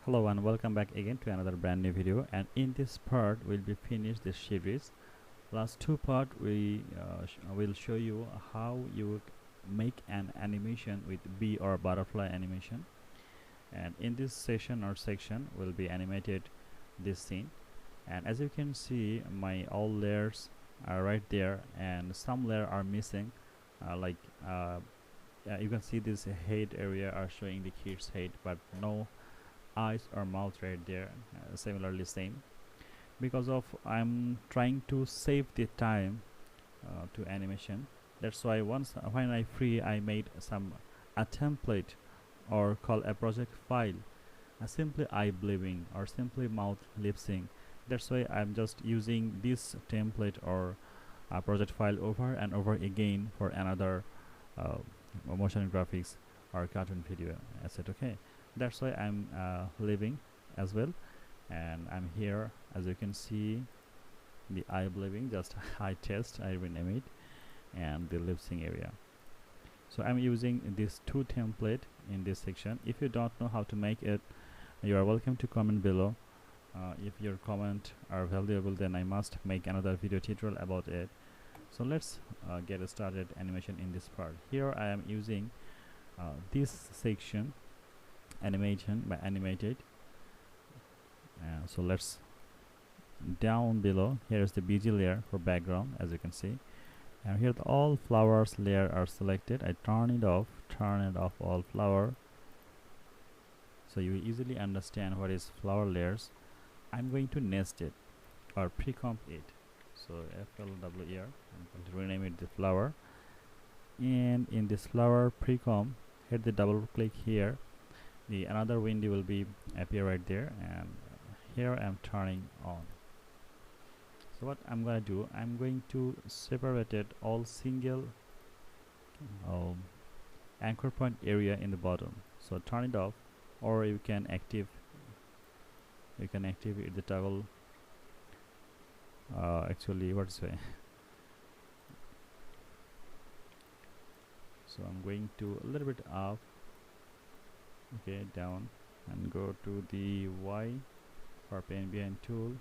Hello and welcome back again to another brand new video, and in this part we'll be finished this series. Last two part we will show you how you make an animation with bee or butterfly animation, and in this session or section will be animated this scene. And as you can see, my all layers are right there and some layer are missing, like you can see this head area are showing the kid's head but no eyes or mouth right there. Similarly same, because of I'm trying to save the time to animation. That's why once when I free, I made some a template or call a project file, simply eye blinking or simply mouth lip sync. That's why I'm just using this template or a project file over and over again for another uh, motion graphics or cartoon video asset. Okay, that's why I'm leaving as well, and I'm here. As you can see, the eye blinking, just eye test I rename it, and the lip sync area. So I'm using these two template in this section. If you don't know how to make it, you are welcome to comment below. If your comment are valuable, then I must make another video tutorial about it. So let's get started animation in this part. Here I am using this section animation by animated. So let's down below. Here is the BG layer for background, as you can see, and here the all flowers layer are selected. I turn it off all flower, so you easily understand what is flower layers. I'm going to nest it or pre-comp it. So FLWER, I'm going to rename it the flower, and in this flower pre-comp, hit the double click here. The another window will be appear right there, and here I'm turning on. So what I'm gonna do, I'm going to separate it all single anchor point area in the bottom. So turn it off, or you can activate the toggle. Actually, what's way? So I'm going to a little bit up, okay, down, and go to the Y for pen behind tool.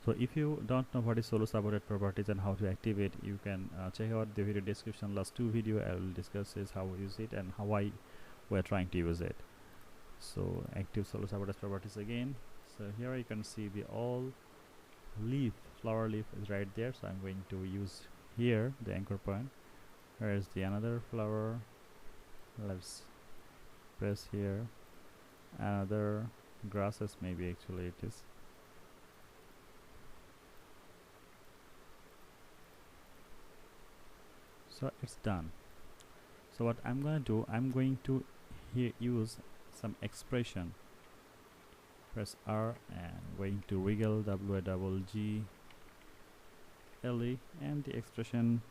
So if you don't know what is solo supported properties and how to activate, you can check out the video description. Last two video I will discuss is how we use it and how we're trying to use it. So active solo supported properties again. So here you can see the all leaf, flower leaf is right there. So I'm going to use here the anchor point. Here is the another flower. Let's press here. Another grasses, maybe actually it is. So it's done. So what I'm gonna do, I'm going to here use some expression. Press R and going to wiggle WAGGLE, and the expression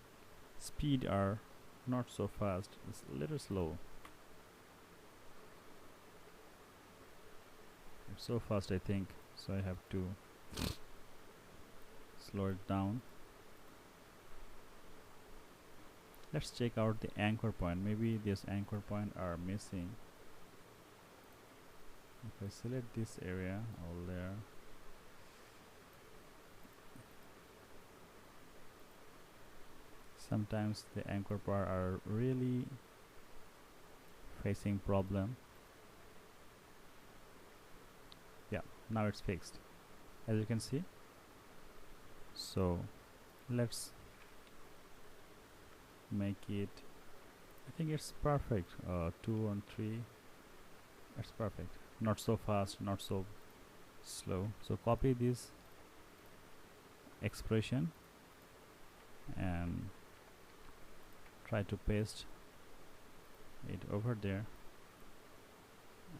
speed are not so fast, it's a little slow. It's so fast I think, so I have to slow it down. Let's check out the anchor point. Maybe this anchor point are missing. If I select this area all there, sometimes the anchor part are really facing problem. Yeah, now it's fixed, as you can see. So let's make it, I think it's perfect. 2 and 3, it's perfect. Not so fast, not so slow. So copy this expression and try to paste it over there,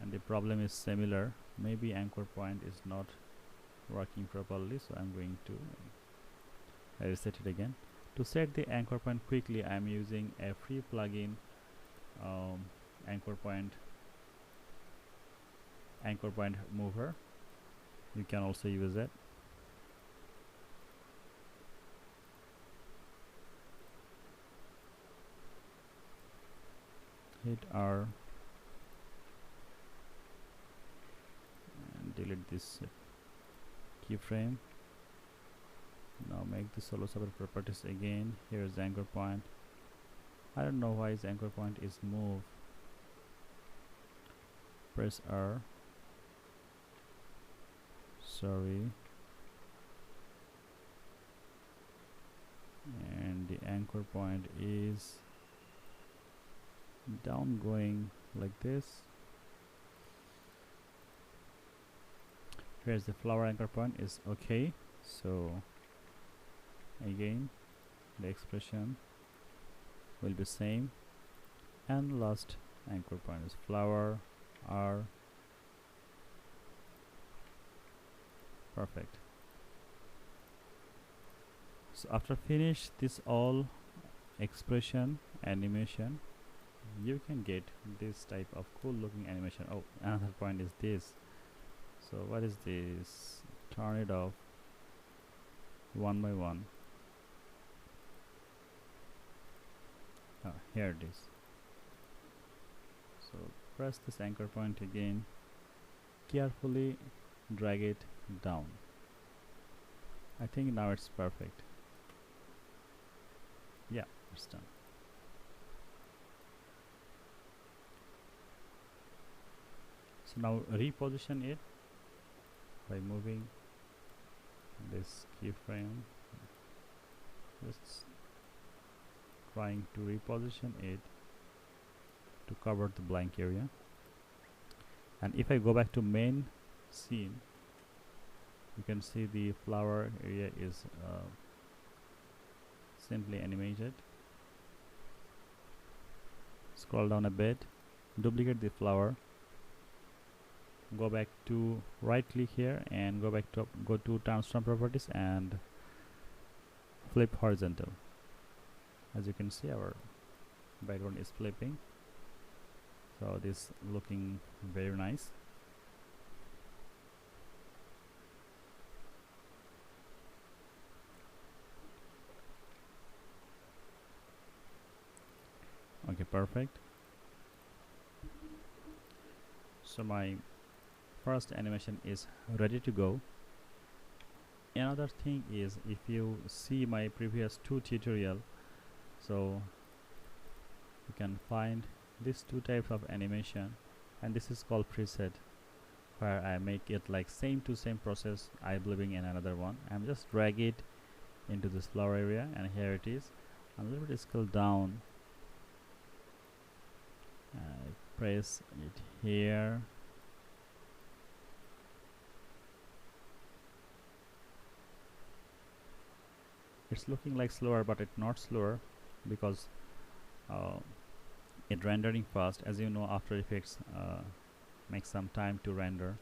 and the problem is similar. Maybe anchor point is not working properly, so I'm going to reset it again. To set the anchor point quickly, I'm using a free plugin, anchor point mover. You can also use it. hit R and delete this keyframe. Now make the solo subject properties again. Here is the anchor point. I don't know why his anchor point is move. Press R. Sorry. And the anchor point is down going like this. Here's the flower anchor point is okay. So again the expression will be same, and last anchor point is flower R. Perfect. So after finish this all expression animation, you can get this type of cool looking animation. Oh, another point is this. So what is this? Turn it off one by one. Here it is. So press this anchor point again, carefully drag it down. I think now it's perfect. Yeah, it's done. So now reposition it by moving this keyframe, just trying to reposition it to cover the blank area. And if I go back to main scene, you can see the flower area is simply animated. Scroll down a bit, duplicate the flower, go back to right click here and go to transform properties and flip horizontal. As you can see, our background is flipping, so this looking very nice. Okay, perfect. So my first animation is ready to go. Another thing is, if you see my previous two tutorial, so you can find these two types of animation, and this is called preset, where I make it like same to same process I believing in another one. I'm just drag it into this flower area, and here it is. A little bit scale down, press it here, it's looking like slower, but it's not slower because it rendering fast. As you know, After Effects makes some time to render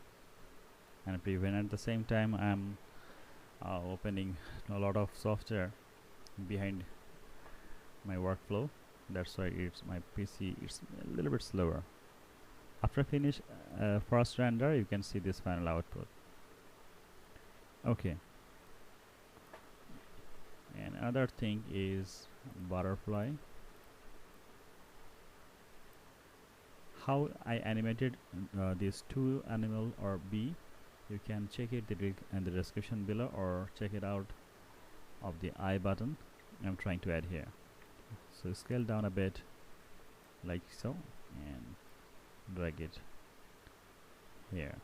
and preview. At the same time, I'm opening a lot of software behind my workflow. That's why it's my PC it's a little bit slower. After finish first render, you can see this final output. Okay. And another thing is butterfly. How I animated these two animal or bee, you can check it in the description below, or check it out of the I button I'm trying to add here. So scale down a bit like so and drag it here,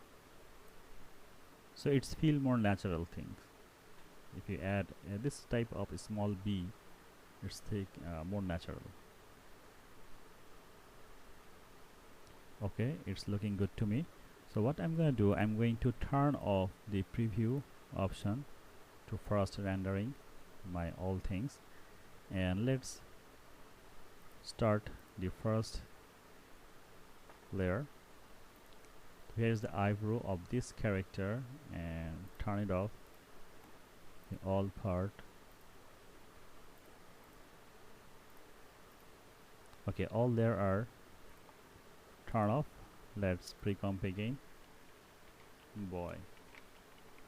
so it's feel more natural things. If you add this type of a small bee, it's more natural. Okay, it's looking good to me. So what I'm going to do, I'm going to turn off the preview option to first rendering my all things, and let's start the first layer. Here's the eyebrow of this character, and turn it off, the all part. Okay, all there are turn off. Let's pre-comp again. Boy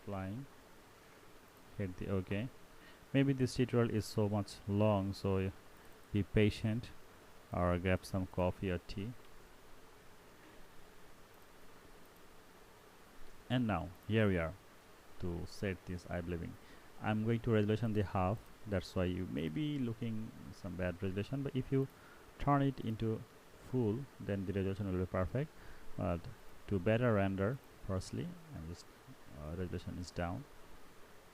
flying, hit the OK. Maybe this tutorial is so much long, so be patient. or grab some coffee or tea. And now here we are to set this eye blinking. I'm going to resolution the half, that's why you may be looking some bad resolution, but if you turn it into full, then the resolution will be perfect. But to better render, firstly I'm just resolution is down,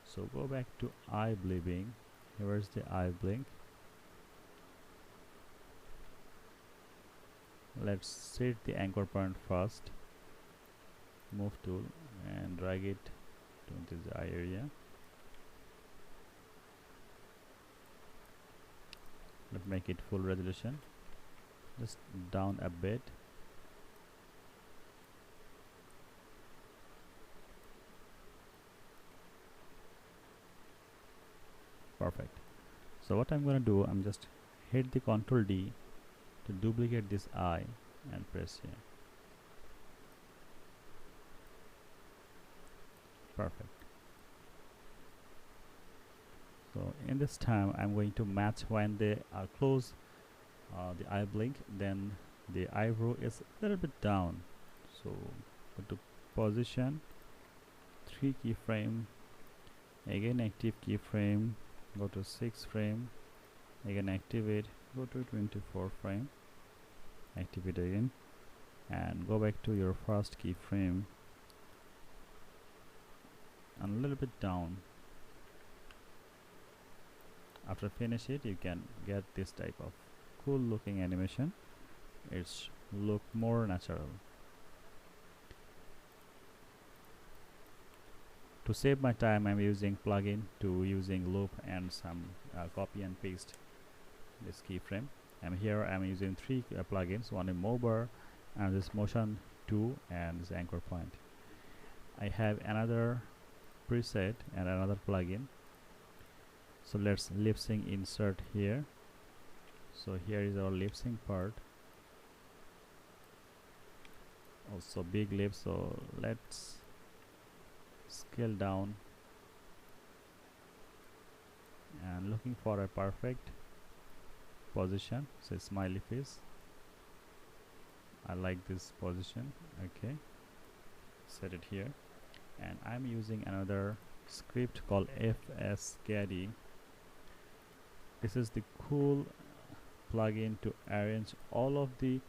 so go back to eye blinking. Here is the eye blink. Let's set the anchor point first, move tool and drag it to the eye area. Let's make it full resolution, just down a bit. Perfect. So what I'm going to do, I'm just hit the Ctrl D to duplicate this eye and press here. Perfect. So in this time I'm going to match when they are close the eye blink, then the eyebrow is a little bit down. So go to position, 3 keyframe, again active keyframe, go to 6 frame, again activate, go to 24 frame, activate again, and go back to your first keyframe and a little bit down. After finish it, you can get this type of cool looking animation. It's look more natural. To save my time, I'm using plugin to using loop and some copy and paste this keyframe. And here I'm using 3 plugins, one in Mover and this Motion 2 and this anchor point. I have another preset and another plugin. So let's lip sync insert here. So here is our lip sync part. Also big lip, so let's scale down and looking for a perfect position. So smiley face, I like this position. Okay, set it here, and I'm using another script called FSCAD. This is the cool plugin to arrange all of the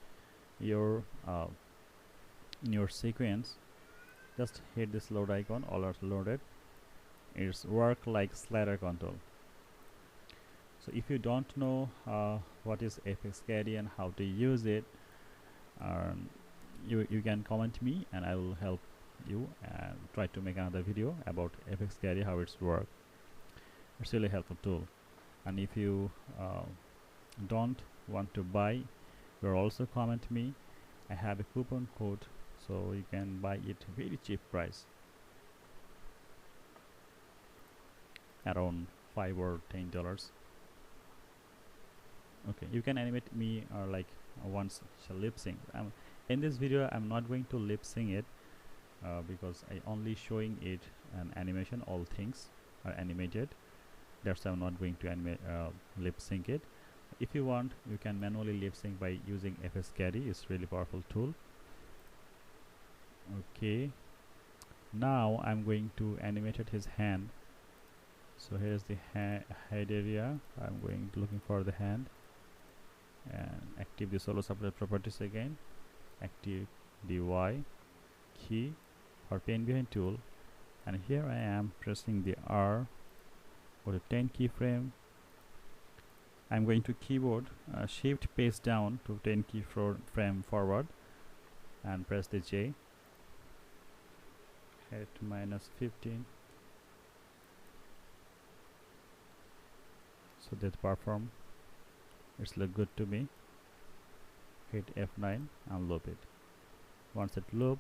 your in your sequence. Just hit this load icon, all are loaded. It's work like slider control. So if you don't know what is FSCAD and how to use it, you can comment me and I will help you and try to make another video about FSCAD, how it's work. It's really helpful tool. And if you don't want to buy, you also comment me. I have a coupon code, so you can buy it very cheap price, around $5 or $10. Okay, you can animate me like once lip sync. In this video I'm not going to lip sync it because I only showing it an animation. All things are animated, that's why I'm not going to animate lip sync it. If you want, you can manually lip sync by using FSCAD. It's really powerful tool. Okay, now I'm going to animate his hand. So here's the head area. I'm going looking for the hand and active the solo sublet properties again, active the Y key for pen behind tool, and here I am pressing the R, go to 10 keyframe. I'm going to keyboard shift paste down to 10 keyframe forward and press the J, head to -15, so that perform. It's look good to me. Hit F9 and loop it. Once it loop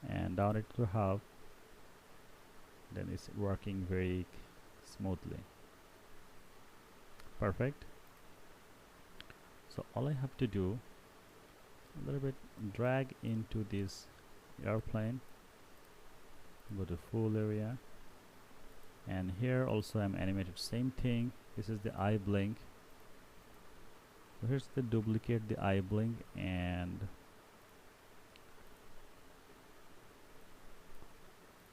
and down it to half, then it's working very smoothly. Perfect. So all I have to do, a little bit drag into this airplane, go to full area, and here also I'm animated same thing. This is the eye blink. So here's the duplicate the eye blink and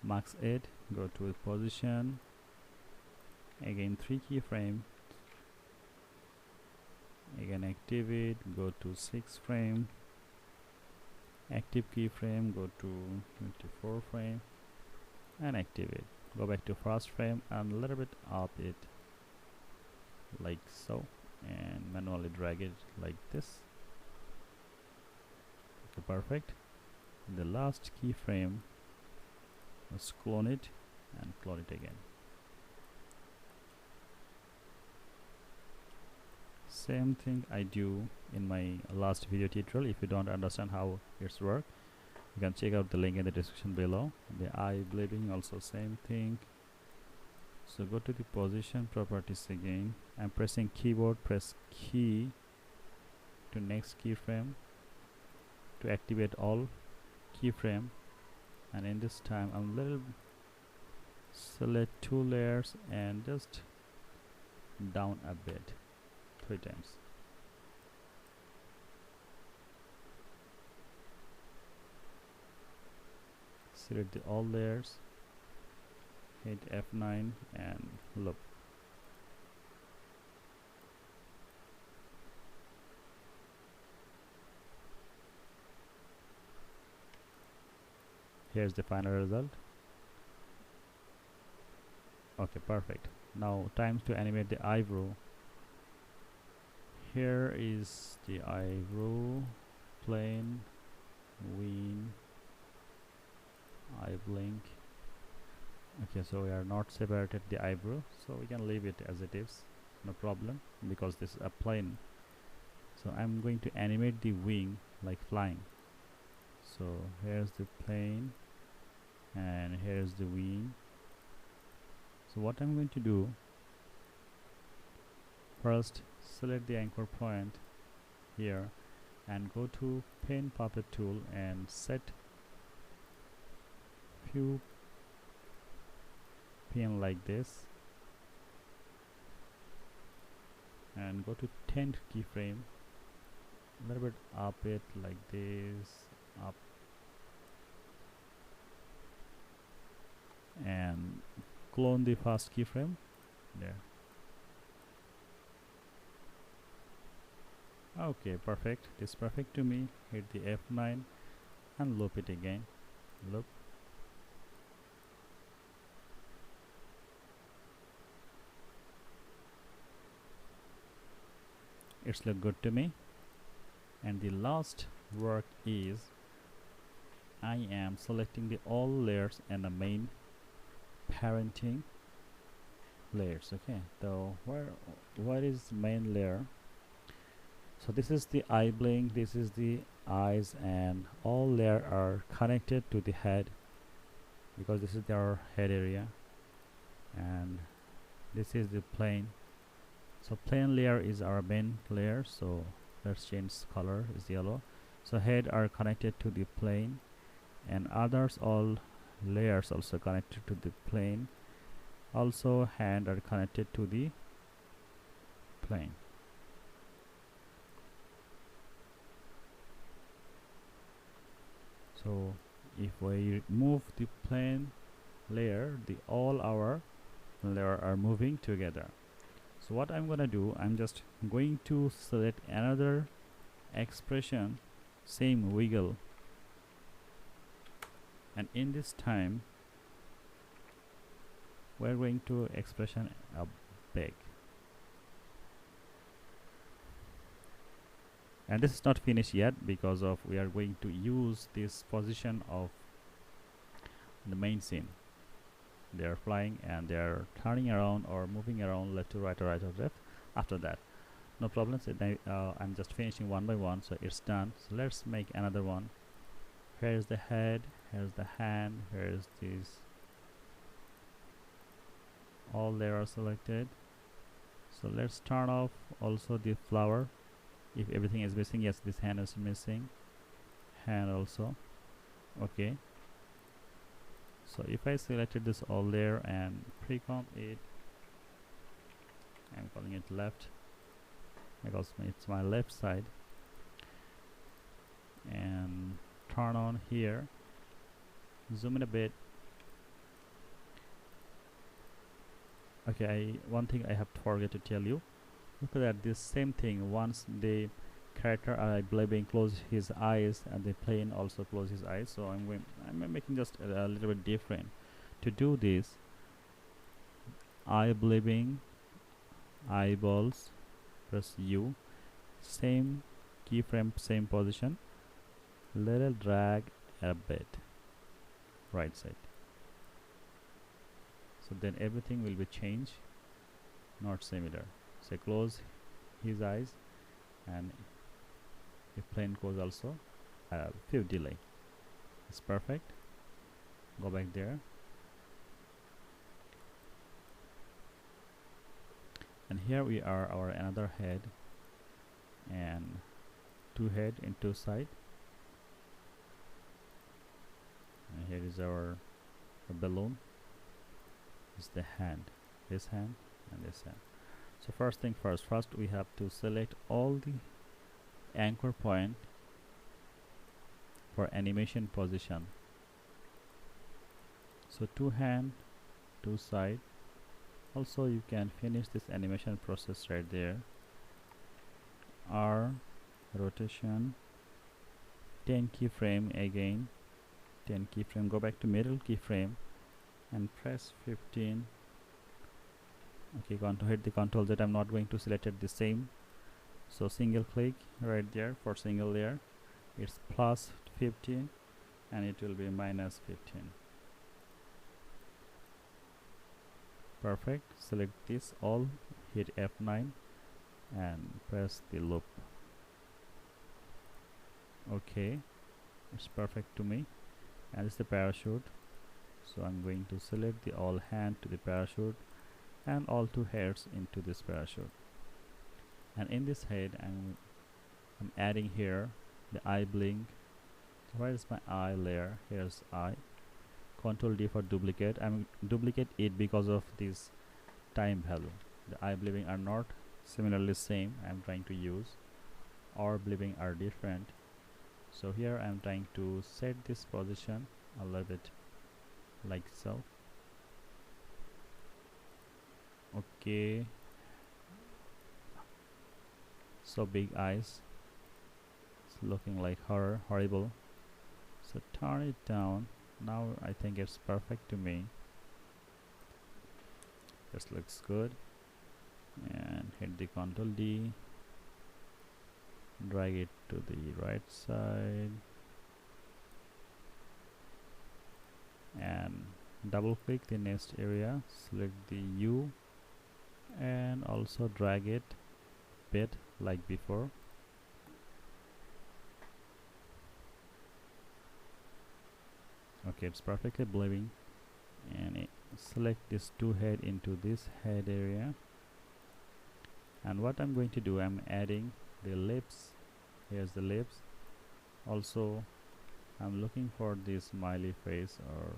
max it, go to position, again 3 keyframe, again activate, go to 6 frame, active keyframe, go to 24 frame and activate, go back to first frame and a little bit up it like so and manually drag it like this. Okay, perfect. The last keyframe, let's clone it and clone it again. Same thing I do in my last video tutorial. If you don't understand how it's work, you can check out the link in the description below. The eye bleeding also same thing. So go to the position properties again. I'm pressing keyboard, press key to next keyframe to activate all keyframe, and in this time I'm little select 2 layers and just down a bit 3 times. Select the all layers, hit F9 and loop. Here's the final result. Okay, perfect. Now time to animate the eyebrow. Here is the eyebrow, plane, wing, eye blink. Okay, so we are not separated the eyebrow, so we can leave it as it is, no problem, because this is a plane. So I'm going to animate the wing like flying. So here's the plane and here's the wing. So what I'm going to do, first select the anchor point here and go to pen puppet tool and set few pin like this and go to 10th keyframe, a little bit up it like this, up, and clone the first keyframe there. Okay, perfect. It is perfect to me. Hit the F9 and loop it again. Loop. It's look good to me. And the last work is I am selecting the all layers and the main parenting layers. Okay, so where is main layer? So this is the eye blink, this is the eyes, and all layer are connected to the head because this is our head area, and this is the plane. So plane layer is our main layer, so let's change color, is yellow. So head are connected to the plane, and others all layers also connected to the plane. Also hand are connected to the plane. So if we move the plane layer, all our layer are moving together. So what I'm gonna do, I'm just going to select another expression, same wiggle, and in this time we're going to expression big, and this is not finished yet because of we are going to use this position of the main scene. They are flying and they are turning around or moving around left to right or right to left. After that, no problem. So I'm just finishing one by one, so it's done. So let's make another one. Here's the head, here's the hand, here's this. All they are selected. So let's turn off also the flower. If everything is missing, yes, this hand is missing. Hand also. Okay. So if I selected this all layer and pre-comp it, I'm calling it left, because it's my left side, and turn on here, zoom in a bit. Okay, one thing I have to forget to tell you, look at that, this same thing, once the character I believing close his eyes and the plane also close his eyes, so I'm making just a little bit different. To do this, eye believing, eyeballs, press U, same keyframe, same position, little drag a bit right side, so then everything will be changed, not similar. So close his eyes, and if plane close also, few delay. It's perfect. Go back there, and here we are, our another head, and two head and two side, and here is our balloon. Is the hand, this hand and this hand. So first thing first, we have to select all the anchor point for animation position. So two hand, two side. Also you can finish this animation process right there. R, rotation, 10 keyframe again, 10 keyframe, go back to middle keyframe and press 15. Okay, hit the Control Z. I'm not going to select it the same, so single click right there for single layer, it's plus 15 and it will be minus 15. Perfect. Select this all, hit F9 and press the loop. Okay, it's perfect to me. And it's the parachute, so I'm going to select the all hand to the parachute and all two heads into this parachute. And in this head I'm adding here the eye blink. Where is my eye layer? Here's eye. Control D for duplicate. I'm duplicate it because of this time value. The eye blinking are not similarly same. I'm trying to use, or blinking are different. So here I'm trying to set this position a little bit like so. Okay, so big eyes, it's looking like horrible, so turn it down. Now I think it's perfect to me. This looks good, and hit the Ctrl D, drag it to the right side and double click the next area, select the U and also drag it bit like before. Okay, it's perfectly blending, and select this two head into this head area. And what I'm going to do, I'm adding the lips. Here's the lips. Also I'm looking for this smiley face, or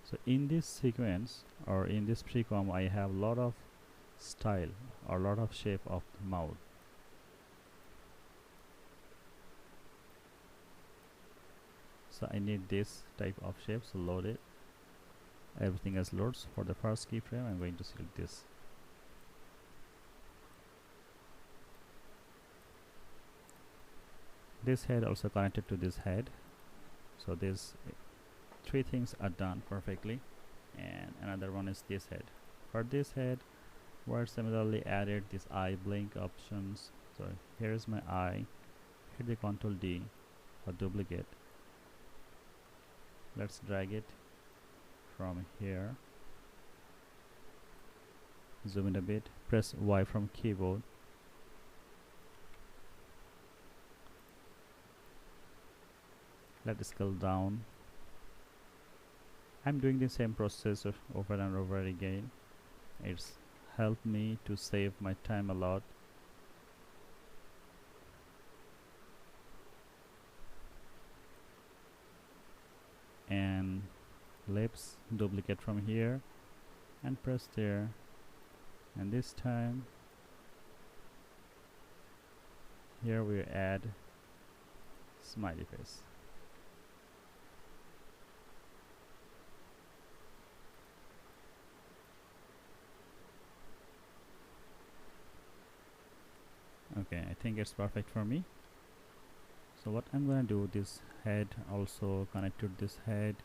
so in this sequence or in this precom I have a lot of style or lot of shape of the mouth. So I need this type of shape, so load it. Everything else loads. For the first keyframe I'm going to select this. This head also connected to this head, so these three things are done perfectly. And another one is this head. For this head we're similarly added this eye blink options. So here's my eye, hit the Ctrl D for duplicate. Let's drag it from here, zoom in a bit, press Y from keyboard, let it scale down. I'm doing the same process over and over again. It's helped me to save my time a lot. And lips, duplicate from here and press there, and this time here we add smiley face. Okay, I think it's perfect for me. So what I'm gonna do, this head also connected to this head,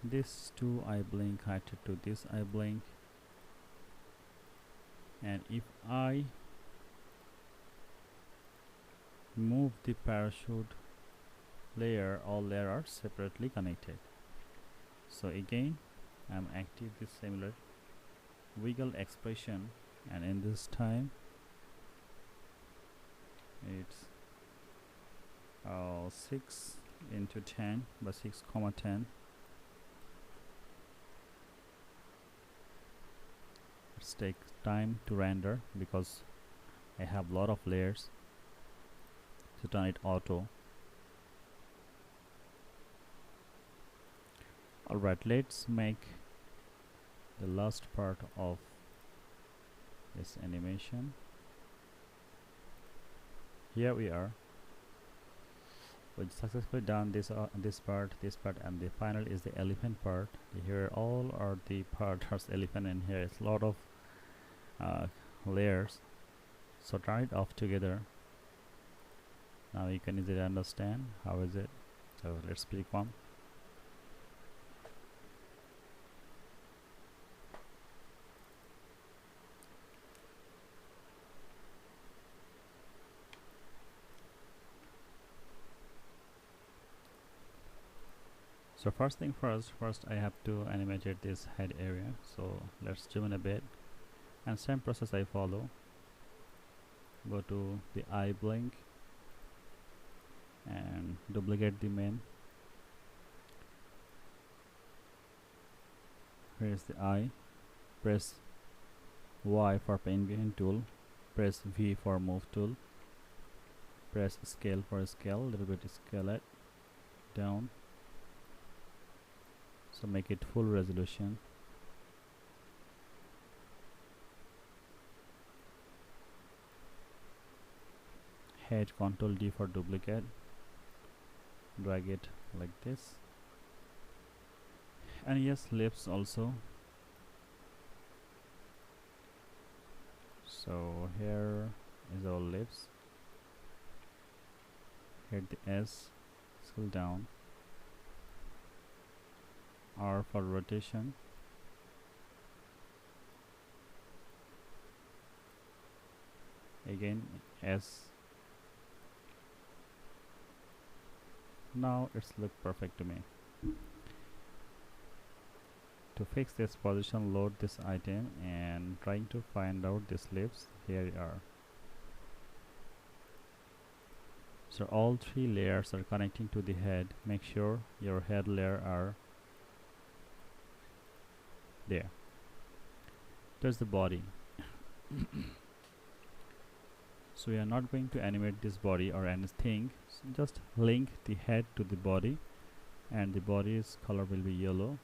this two eye blink connected to this eye blink, and if I move the parachute layer, all layers are separately connected. So again I'm active this similar wiggle expression, and in this time it's 6 into 10 by 6 comma 10. Let's take time to render because I have lot of layers, to turn it auto. Alright, let's make the last part of this animation. Here we are. We successfully done this part, and the final is the elephant part. Here all are the parts elephant, and here is a lot of layers. So turn it off together. Now you can easily understand how is it. So let's pick one. So first thing first, I have to animate this head area. So let's zoom in a bit, and same process I follow. Go to the eye blink and duplicate the main. Here is the eye. Press Y for pen behind tool. Press V for move tool. Press scale for scale. Little bit scale it down. So make it full resolution. Head, Ctrl D for duplicate. Drag it like this. And yes, lips also. So here is our lips. Hit the S, scroll down. R for rotation. Again S. Now it's look perfect to me. To fix this position, load this item and trying to find out these lips. Here you are. So all three layers are connecting to the head. Make sure your head layer are there. There's the body. So we are not going to animate this body or anything. So just link the head to the body, and the body's color will be yellow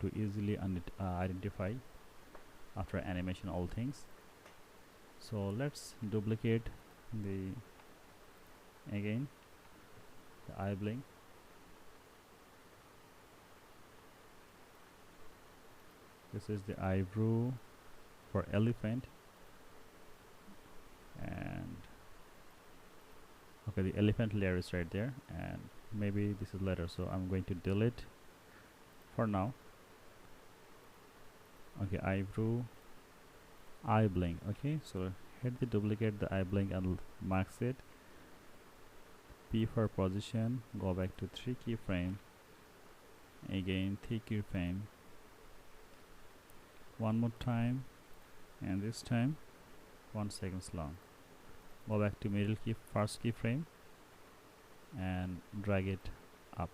to easily identify after animation all things. So let's duplicate the again the eye blink. This is the eyebrow for elephant, and okay, the elephant layer is right there, and maybe this is later, so I'm going to delete for now. Okay, eyebrow, eye blink. Okay, so hit the duplicate the eye blink and marks it. P for position, go back to 3 keyframe, again 3 keyframe, one more time, and this time 1 second long. Go back to middle key, first keyframe, and drag it up.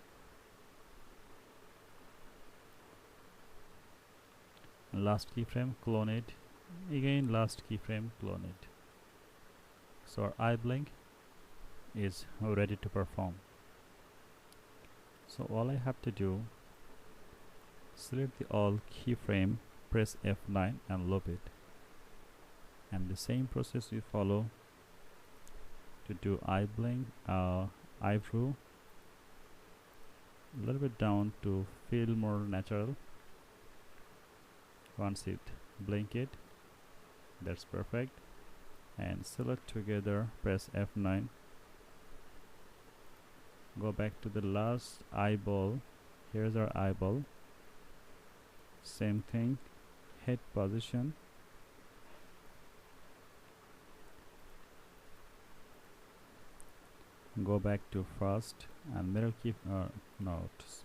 And last keyframe, clone it. Again last keyframe, clone it. So our eye blink is ready to perform. So all I have to do, Select the all keyframe, press F9 and loop it. And the same process we follow to do eye blink, eyebrow, a little bit down to feel more natural. Once it blink it, that's perfect. And select together, press F9, go back to the last eyeball. Here's our eyeball. Same thing, head position, go back to first and middle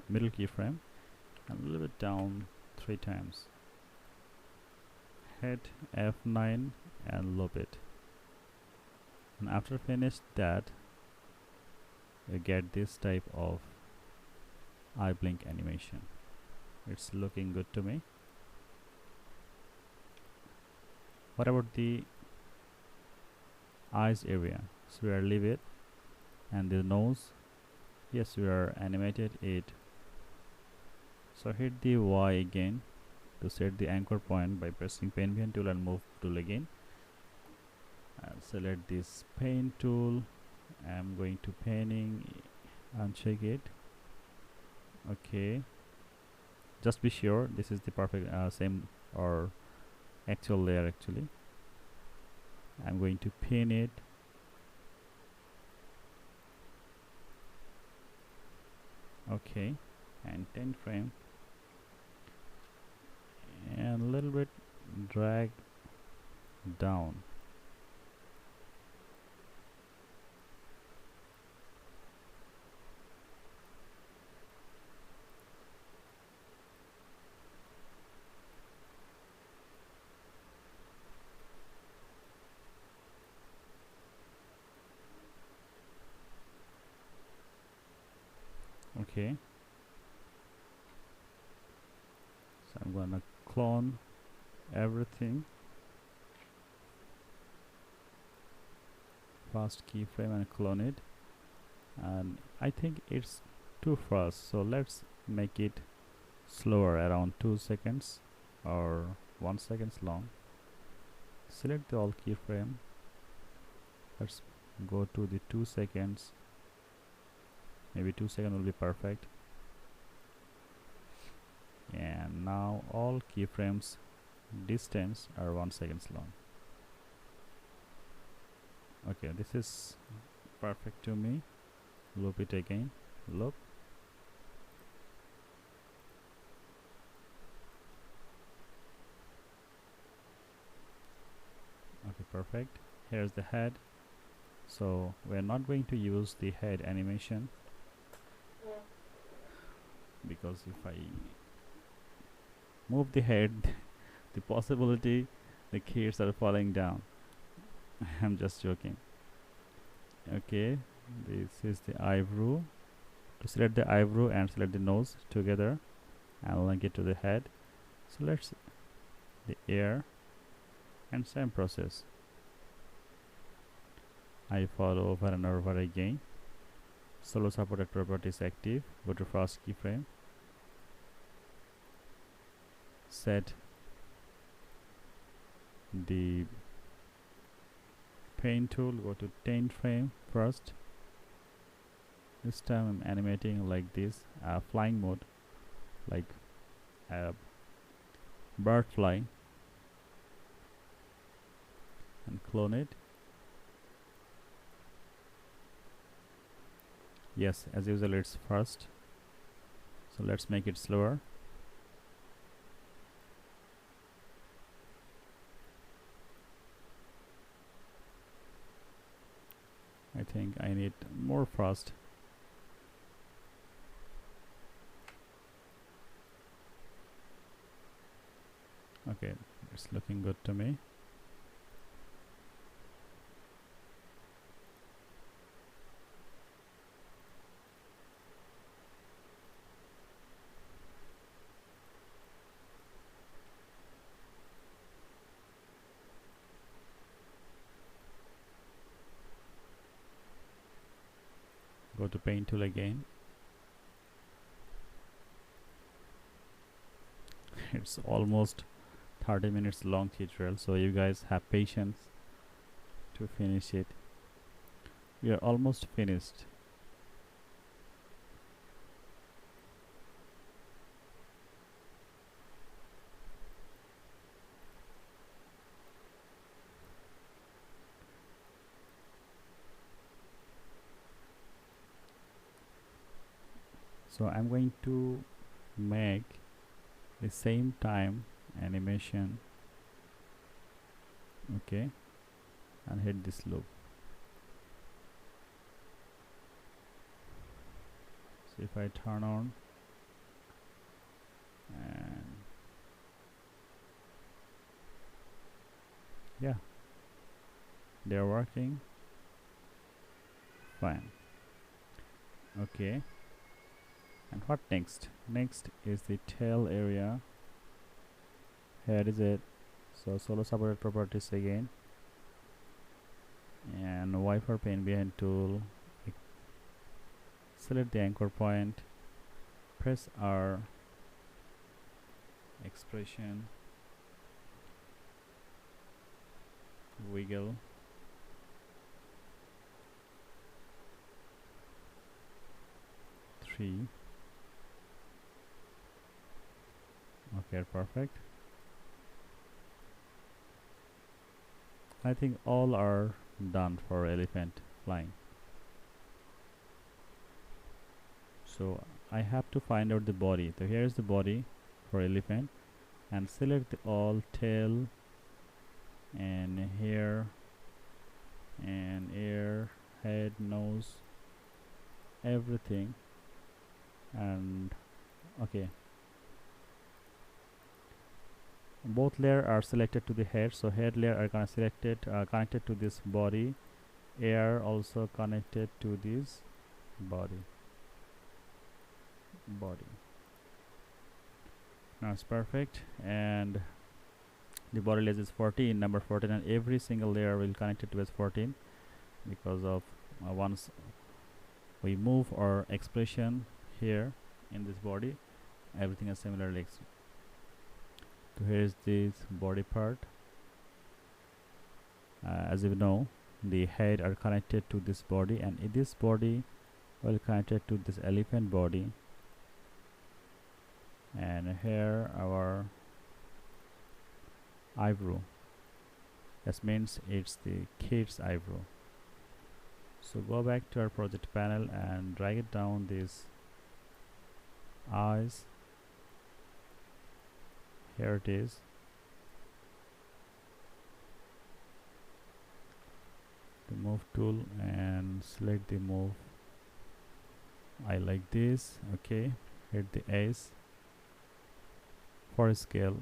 middle keyframe, and a little bit down 3 times. Hit F9 and loop it. And after finish that, you get this type of eye blink animation. It's looking good to me. What about the eyes area? So we are leave it. And the nose, yes, we are animated it. So hit the Y again to set the anchor point by pressing pen tool and move tool again. I'll select this pen tool. I'm going to painting and check it. Okay, just be sure this is the perfect same or actual layer. Actually, I'm going to pin it. Okay, and 10 frame and a little bit drag down. Okay, so I'm gonna clone everything, fast keyframe and clone it, and I think it's too fast, so let's make it slower, around 2 seconds or 1 second long. Select the all keyframe, let's go to the 2 seconds. Maybe 2 seconds will be perfect. And now all keyframes distance are 1 second long. Okay, this is perfect to me. Loop it again, loop. Okay, perfect. Here's the head. So we're not going to use the head animation, because if I move the head the possibility the keys are falling down. I'm just joking. Okay, this is the eyebrow. To select the eyebrow and select the nose together and link it to the head, select the ear and same process. I follow over and over again. Solo supported properties active. Go to first keyframe, set the pen tool, go to 10 frame first. This time I'm animating like this, flying mode, like a bird flying, and clone it. Yes, as usual it's first, so let's make it slower. I think I need more fast. Okay, it's looking good to me. Go to pen tool again. It's almost 30 minutes long tutorial, so you guys have patience to finish it. We are almost finished. So I'm going to make the same time animation, okay, and hit this loop. So if I turn on, and yeah, they're working fine. Okay, and what next? Next is the tail area. Here is it. So solo supported properties again, and Y for pen behind tool. Select the anchor point, press R, expression, wiggle, three. Okay, perfect. I think all are done for elephant flying. So I have to find out the body. So here is the body for elephant, and select all tail and hair and ear, head, nose, everything. And okay, both layer are selected to the head, so head layer are connected to this body, air also connected to this body. Now it's perfect, and the body layer is 14, number 14, and every single layer will connect it with 14 because of once we move our expression here in this body, everything is similarly. So here is this body part. As you know, the head are connected to this body, and this body will connected to this elephant body, and here our eyebrow. That means it's the kid's eyebrow. So go back to our project panel and drag it down this eyes. Here it is. The move tool and select the move. I like this. Okay, hit the S for scale.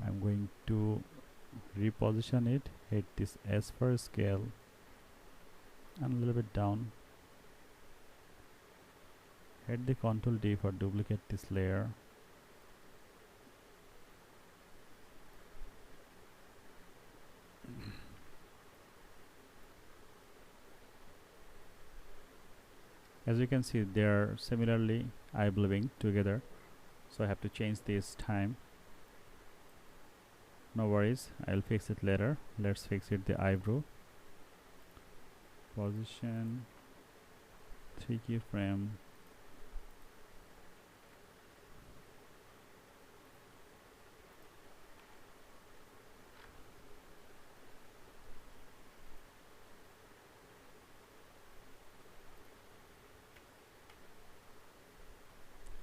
I'm going to reposition it, hit this S for scale, and a little bit down. Hit the Ctrl D for duplicate this layer. As you can see, they are similarly eyeblowing together, so I have to change this time. No worries, I'll fix it later. Let's fix it the eyebrow. Position 3 keyframe.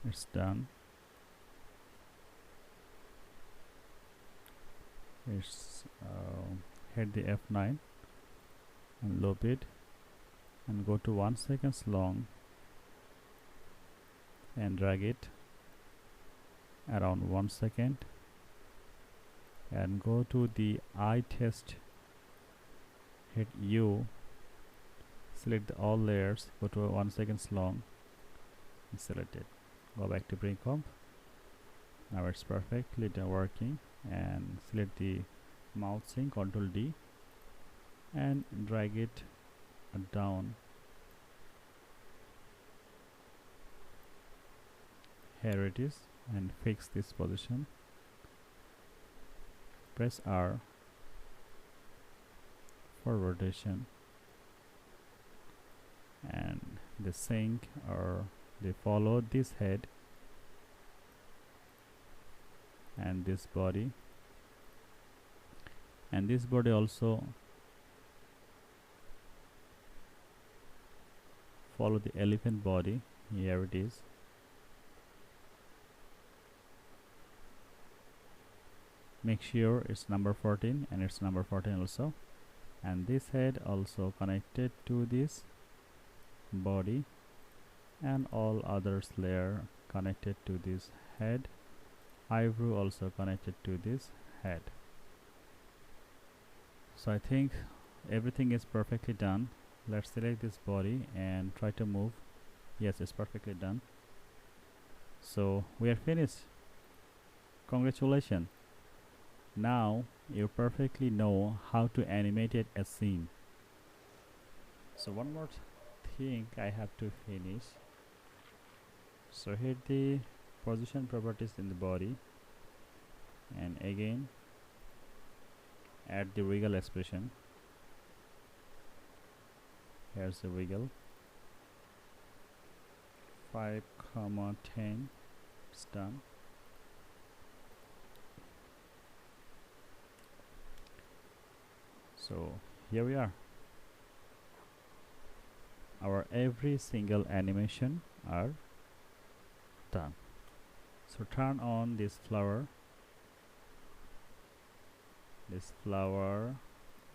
It's done. It's hit the F9 and loop it and go to 1 second long and drag it around 1 second and go to the eye test, hit U, select all layers, go to 1 second long and select it. Go back to bring comp. Now it's perfectly working, and select the mouse sync, Ctrl D, and drag it down Here it is, and fix this position. Press R for rotation, and they sync or they follow this head and this body, and this body also follow the elephant body. Here it is. Make sure it's number 14 and it's number 14 also, and this head also connected to this body, and all others layer connected to this head. Eyebrow also connected to this head. So I think everything is perfectly done. Let's select this body and try to move. Yes, it's perfectly done. So we are finished. Congratulations. Now you perfectly know how to animate a scene. So one more thing I have to finish. So hit the position properties in the body, and again add the wiggle expression. Here's the wiggle, 5,10. It's done. So here we are. Our every single animation are done. So turn on this flower,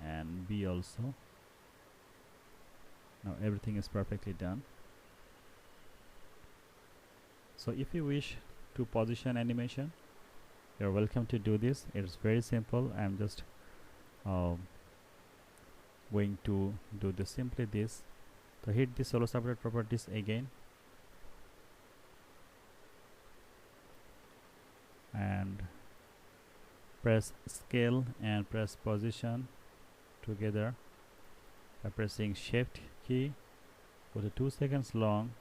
and B also. Now everything is perfectly done. So if you wish to position animation, you're welcome to do this. It's very simple. I'm just going to do this simply this. So hit the solo subtrate properties again, and press scale and press position together by pressing shift key. Go to 2 seconds long,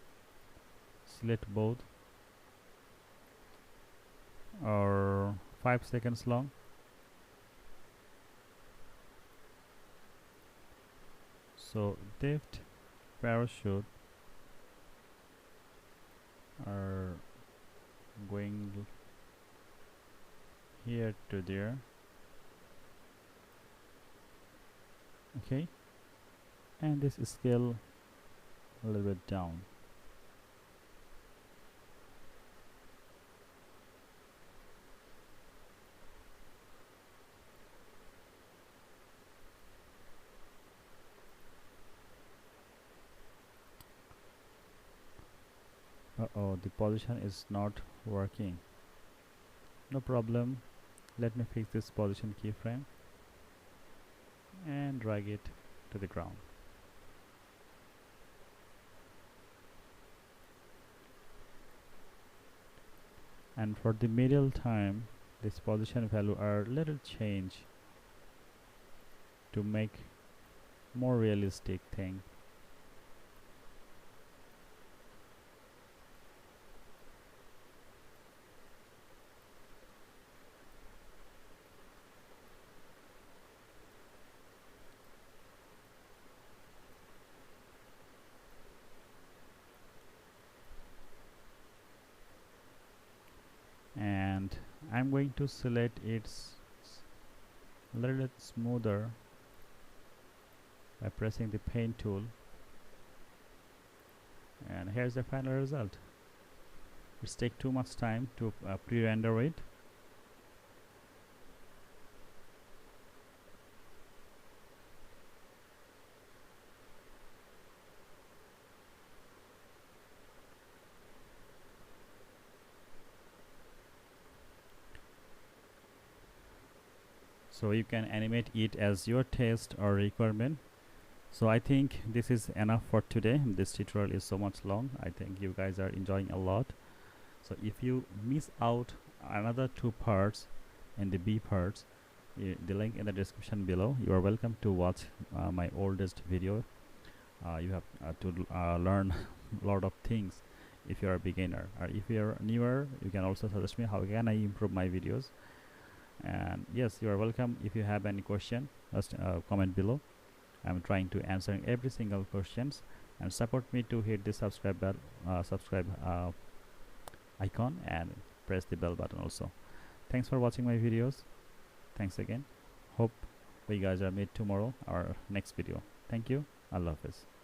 select both, or 5 seconds long. So depth parachute are going here to there. Okay, and this scale a little bit down. Uh-oh, the position is not working. No problem. Let me fix this position keyframe and drag it to the ground. And for the middle time, this position value are little change to make more realistic thing. And I'm going to select its a little bit smoother by pressing the pen tool, and here's the final result. It's take too much time to pre-render it. So you can animate it as your taste or requirement. So I think this is enough for today. This tutorial is so much long. I think you guys are enjoying a lot. So if you miss out another 2 parts and the B parts, the link in the description below. You are welcome to watch my oldest video. You have to learn a lot of things if you're a beginner, or if you're newer, you can also suggest me how can I improve my videos. And yes, you are welcome. If you have any question, just comment below. I'm trying to answer every single questions, and support me to hit the subscribe bell, subscribe icon, and press the bell button also. Thanks for watching my videos. Thanks again. Hope we guys are meet tomorrow or next video. Thank you. Allah Hafiz.